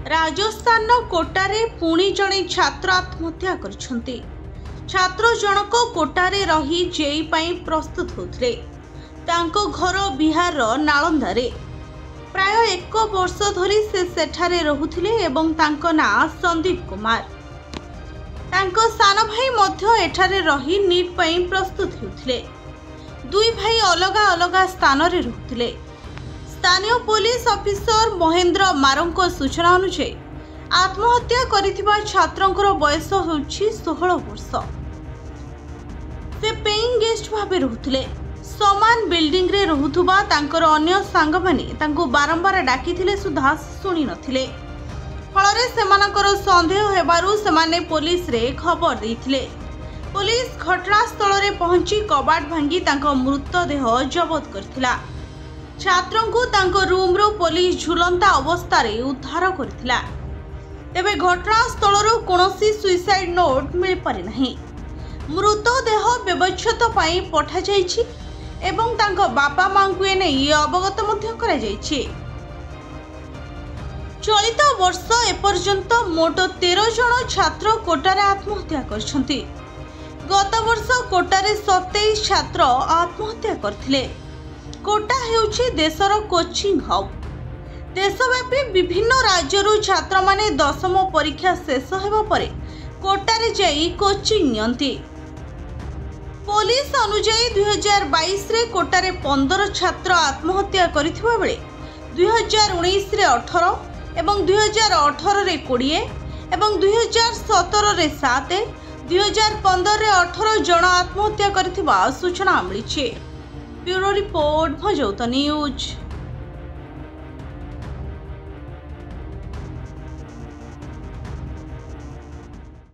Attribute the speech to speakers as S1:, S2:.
S1: राजस्थान कोटारे पुणी जड़े छात्र आत्महत्या करछन्ति। छात्र जनक कोटारे रही जेई पाई प्रस्तुत होते घर बिहार नालंदारे प्राय 1 वर्ष धरी से सेठारे रहुथिले एवं तांको ना संदीप कुमार। तांको सान भाई मध्य एठारे रही नीट पाई प्रस्तुत होते। दुई भाई अलग अलग स्थान रे रहुथिले। स्थानीय पुलिस ऑफिसर महेंद्र मारों सूचना अनुसार आत्महत्या करिथिबा छात्रंकर बयस होछि 16 वर्ष। से पेइंग गेस्ट भाबे रहुथिले। समान बिल्डिंग रे रहुथुबा तांकर अन्य सांग माने तांको बारंबार डाकिथिले सुधा सुनी नथिले। फलरे सेमानकर संदेह हेबारु सेमाने पुलिस रे खबर दैथिले। पुलिस घटनास्थल रे पहुंची कबाट भांगी तांको मृतदेह जबत करथिला। छात्रों को तांको रूम रो पुलिस झुलंता अवस्था रे उद्धार करथिला। तेबे घटनास्थल रो कोनोसी सुइसाइड नोट मिल पारि नाही। मृतदेह व्यवच्छेद पाई पठा जाइछि एवं तांको बापा मां को एने अवगत मध्य करा जाइछि। चलित वर्ष एपर्यंत मोट 13 जन छात्र कोटारे आत्महत्या करछन्ति। गत वर्ष कोटारे 27 छात्र आत्महत्या करथिले। कोटा हेउछि देशर कोचिंग हब। देशव्यापी विभिन्न राज्यरू छात्र माने 10म परीक्षा शेष हेबा परे कोटारे जाई कोचिंग नियंती। पुलिस अनुसार 2022 रे कोटारे 15 छात्र आत्महत्या करिथिबा बेले 2019 रे 18 एवं 2018 रे 20 एवं 2017 रे 7 2015 रे 18 जन आत्महत्या करिथिबा सूचना मिलिछि। ब्यूरो रिपोर्ट भजौता न्यूज।